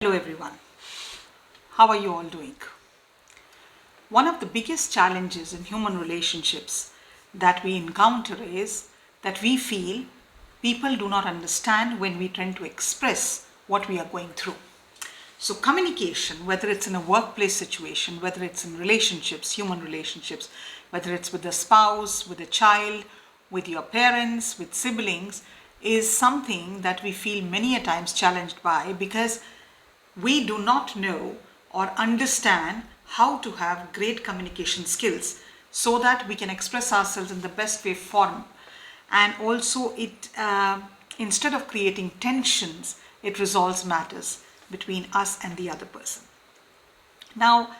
Hello everyone, how are you all doing? One of the biggest challenges in human relationships that we encounter is that we feel people do not understand when we try to express what we are going through. So communication, whether it's in a workplace situation, whether it's in relationships, human relationships, whether it's with a spouse, with a child, with your parents, with siblings, is something that we feel many a times challenged by because we do not know or understand how to have great communication skills so that we can express ourselves in the best way form. And also instead of creating tensions, it resolves matters between us and the other person. Now,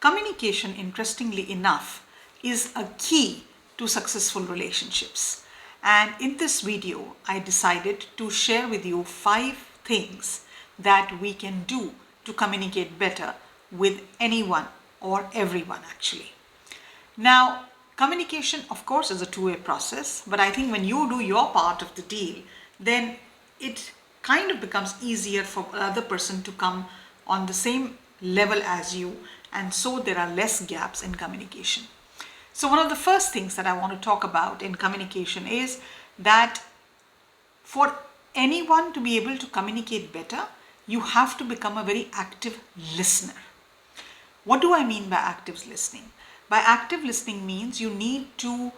communication, interestingly enough, is a key to successful relationships. And in this video, I decided to share with you 5 things that we can do to communicate better with anyone or everyone actually. Now, communication of course is a two-way process, but I think when you do your part of the deal, then it kind of becomes easier for the other person to come on the same level as you, and so there are less gaps in communication. So one of the first things that I want to talk about in communication is that for anyone to be able to communicate better, you have to become a very active listener. What do I mean by active listening? By active listening means you need to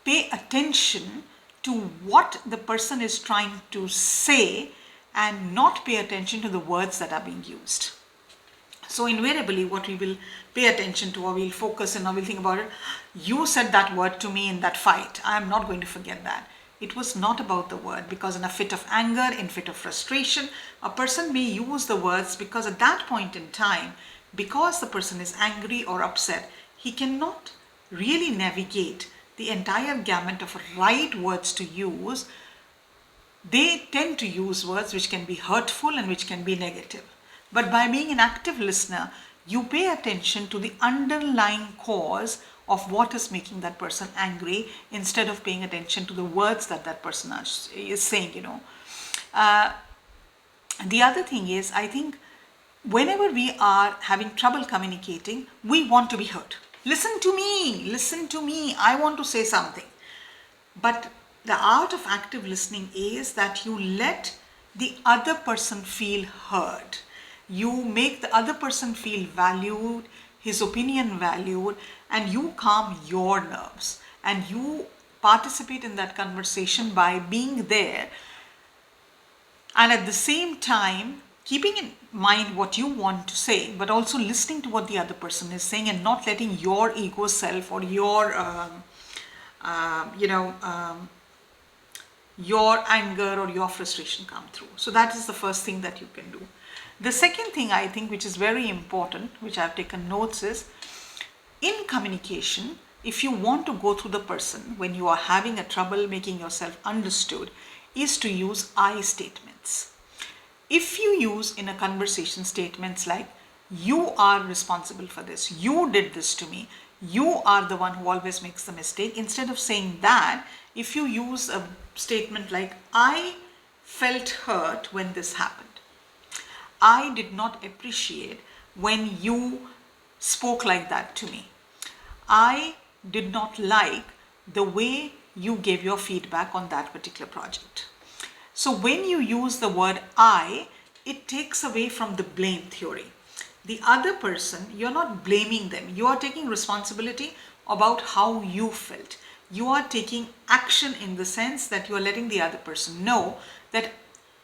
pay attention to what the person is trying to say and not pay attention to the words that are being used. So invariably what we will pay attention to, or we'll focus on, or we'll think about it, you said that word to me in that fight, I am not going to forget that. It was not about the word, because in a fit of anger, in fit of frustration, a person may use the words because at that point in time, because the person is angry or upset, he cannot really navigate the entire gamut of right words to use. They tend to use words which can be hurtful and which can be negative. But by being an active listener, you pay attention to the underlying cause of what is making that person angry instead of paying attention to the words that that person is saying, The other thing is, I think whenever we are having trouble communicating, we want to be heard. Listen to me, I want to say something. But the art of active listening is that you let the other person feel heard. You make the other person feel valued, his opinion valued, and you calm your nerves. And you participate in that conversation by being there. And at the same time, keeping in mind what you want to say, but also listening to what the other person is saying and not letting your ego self or your anger or your frustration come through. So that is the first thing that you can do. The second thing I think which is very important, which I've taken notes, is in communication, if you want to go through the person when you are having a trouble making yourself understood, is to use I statements. If you use in a conversation statements like, you are responsible for this, you did this to me, you are the one who always makes the mistake, instead of saying that, if you use a statement like, I felt hurt when this happened, I did not appreciate when you spoke like that to me, I did not like the way you gave your feedback on that particular project. So when you use the word I, it takes away from the blame theory. The other person, you're not blaming them. You are taking responsibility about how you felt. You are taking action in the sense that you are letting the other person know that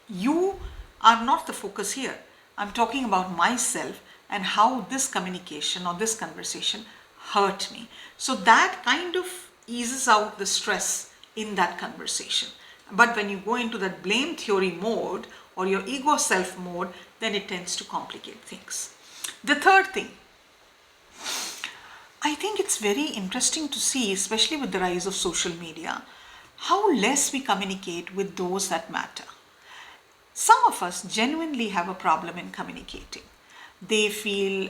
you are not the focus here. I'm talking about myself and how this communication or this conversation hurt me. So that kind of eases out the stress in that conversation. But when you go into that blame theory mode or your ego self mode, then it tends to complicate things. The third thing, I think it's very interesting to see, especially with the rise of social media, how less we communicate with those that matter. Some of us genuinely have a problem in communicating. They feel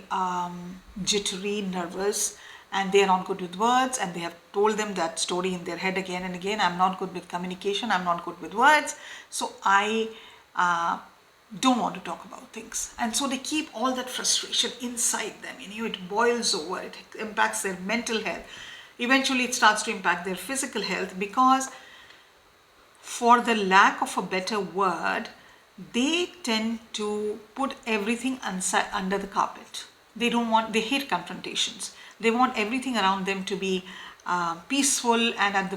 jittery, nervous, and they are not good with words, and they have told them that story in their head again and again. I'm not good with communication, I'm not good with words, so I don't want to talk about things, and so they keep all that frustration inside them. It boils over, it impacts their mental health, eventually it starts to impact their physical health, because for the lack of a better word, they tend to put everything under the carpet. They hate confrontations. They want everything around them to be peaceful, and at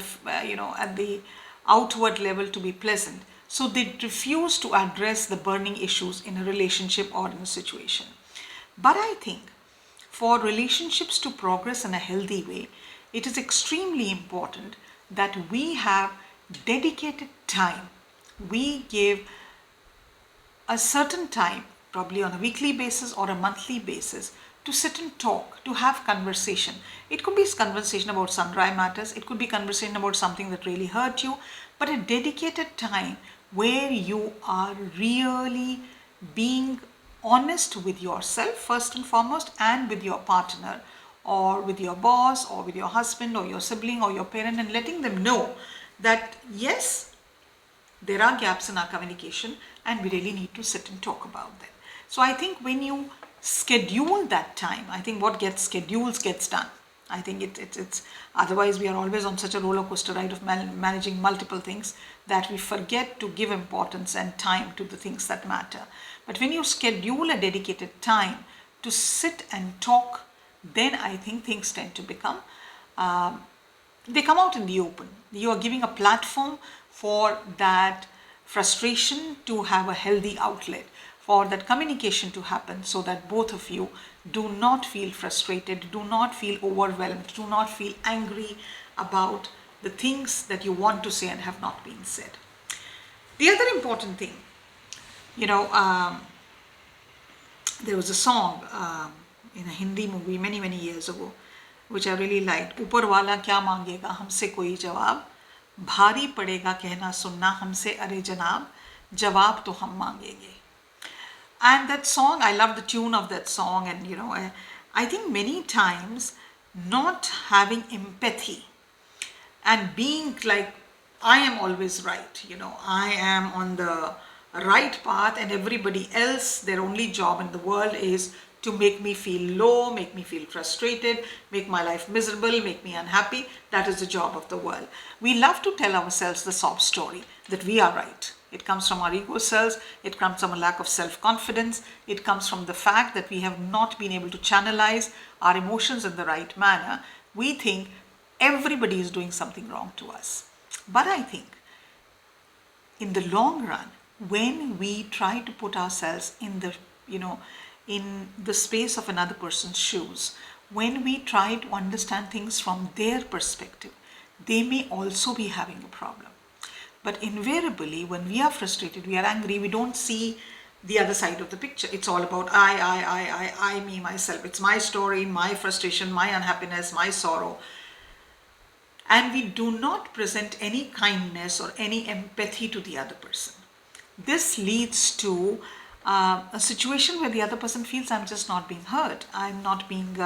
the outward level to be pleasant. So they refuse to address the burning issues in a relationship or in a situation. But I think for relationships to progress in a healthy way, it is extremely important that we have dedicated time. We give a certain time, probably on a weekly basis or a monthly basis, to sit and talk, to have conversation. It could be conversation about sundry matters, it could be conversation about something that really hurt you, but a dedicated time where you are really being honest with yourself first and foremost, and with your partner, or with your boss, or with your husband, or your sibling, or your parent, and letting them know that yes, there are gaps in our communication and we really need to sit and talk about them. So I think when you schedule that time, I think what gets scheduled gets done. I think it's otherwise we are always on such a roller coaster ride of managing multiple things that we forget to give importance and time to the things that matter. But when you schedule a dedicated time to sit and talk, then I think things tend to become they come out in the open. You are giving a platform for that frustration to have a healthy outlet, for that communication to happen, so that both of you do not feel frustrated, do not feel overwhelmed, do not feel angry about the things that you want to say and have not been said. The other important thing, there was a song in a Hindi movie many years ago, which I really liked. ऊपर वाला क्या मांगेगा हमसे कोई जवाब, भारी पड़ेगा कहना सुनना हमसे अरे जनाब, जवाब तो हम मांगेंगे. And that song, I love the tune of that song, and I think many times not having empathy and being like, I am always right, I am on the right path, and everybody else, their only job in the world is to make me feel low, make me feel frustrated, make my life miserable, make me unhappy. That is the job of the world. We love to tell ourselves the sob story that we are right. It comes from our ego selves, it comes from a lack of self-confidence, it comes from the fact that we have not been able to channelize our emotions in the right manner. We think everybody is doing something wrong to us. But I think in the long run, when we try to put ourselves in the space of another person's shoes, when we try to understand things from their perspective, they may also be having a problem. But invariably, when we are frustrated, we are angry, we don't see the other side of the picture. It's all about I, me, myself. It's my story, my frustration, my unhappiness, my sorrow. And we do not present any kindness or any empathy to the other person. This leads to a situation where the other person feels I'm just not being heard. I'm not being,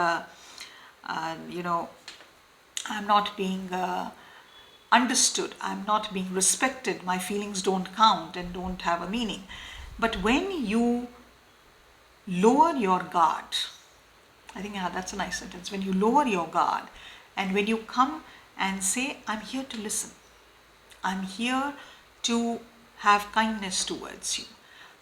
understood. I'm not being respected. My feelings don't count and don't have a meaning. But when you lower your guard, I think that's a nice sentence. When you lower your guard and when you come and say, I'm here to listen. I'm here to have kindness towards you.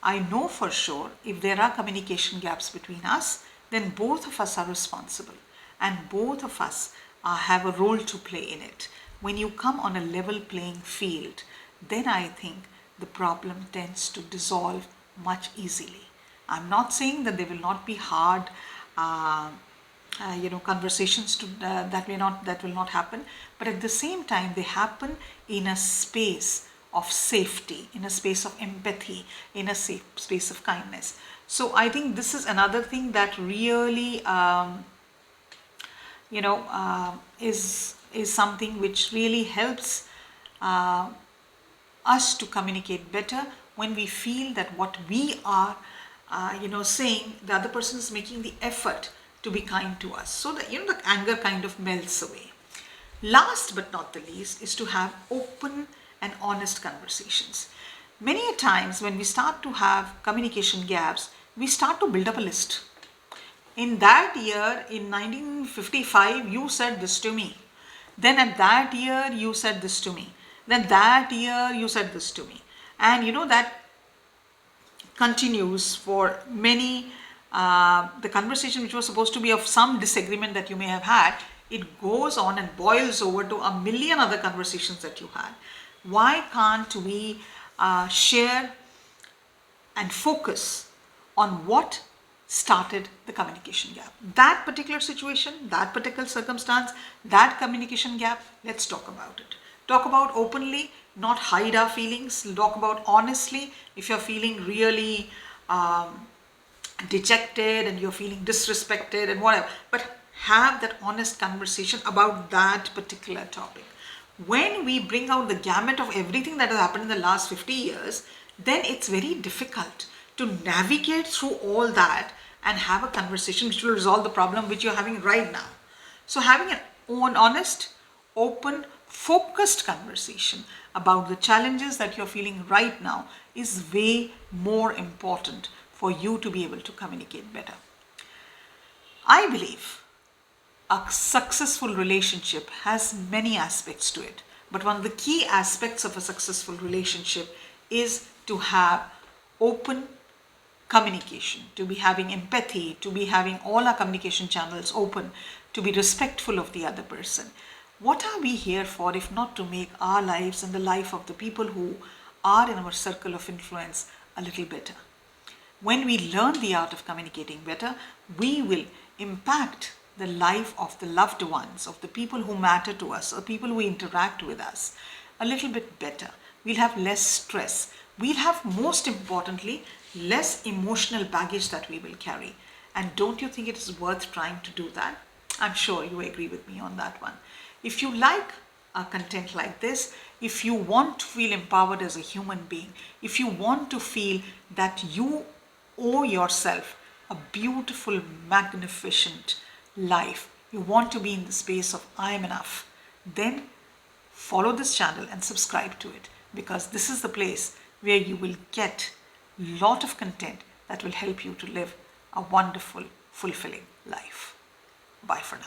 I know for sure if there are communication gaps between us, then both of us are responsible and both of us have a role to play in it. When you come on a level playing field, then I think the problem tends to dissolve much easily. I'm not saying that there will not be hard conversations that will not happen, but at the same time they happen in a space of safety, in a space of empathy, in a safe space of kindness. So I think this is another thing that really is something which really helps us to communicate better, when we feel that what we are saying, the other person is making the effort to be kind to us, so that the anger kind of melts away. Last but not the least is to have open and honest conversations. Many a times when we start to have communication gaps, we start to build up a list. In that year, in 1955, you said this to me. Then at that year, you said this to me. Then that year, you said this to me. And that continues for many, the conversation which was supposed to be of some disagreement that you may have had, it goes on and boils over to a million other conversations that you had. Why can't we share and focus on what started the communication gap? That particular situation, that particular circumstance, that communication gap, let's talk about it. Talk about openly, not hide our feelings. Talk about honestly. If you're feeling really dejected and you're feeling disrespected and whatever, but have that honest conversation about that particular topic. When we bring out the gamut of everything that has happened in the last 50 years, then it's very difficult to navigate through all that and have a conversation which will resolve the problem which you're having right now. So having an honest, open, focused conversation about the challenges that you're feeling right now is way more important for you to be able to communicate better. I believe a successful relationship has many aspects to it, but one of the key aspects of a successful relationship is to have open communication, to be having empathy, to be having all our communication channels open, to be respectful of the other person. What are we here for if not to make our lives and the life of the people who are in our circle of influence a little better? When we learn the art of communicating better, we will impact the life of the loved ones, of the people who matter to us, or people who interact with us a little bit better. We'll have less stress. We'll have, most importantly, less emotional baggage that we will carry. And don't you think it is worth trying to do that? I'm sure you agree with me on that one. If you like a content like this, if you want to feel empowered as a human being, if you want to feel that you owe yourself a beautiful, magnificent life, you want to be in the space of I am enough, then follow this channel and subscribe to it, because this is the place where you will get a lot of content that will help you to live a wonderful, fulfilling life. Bye for now.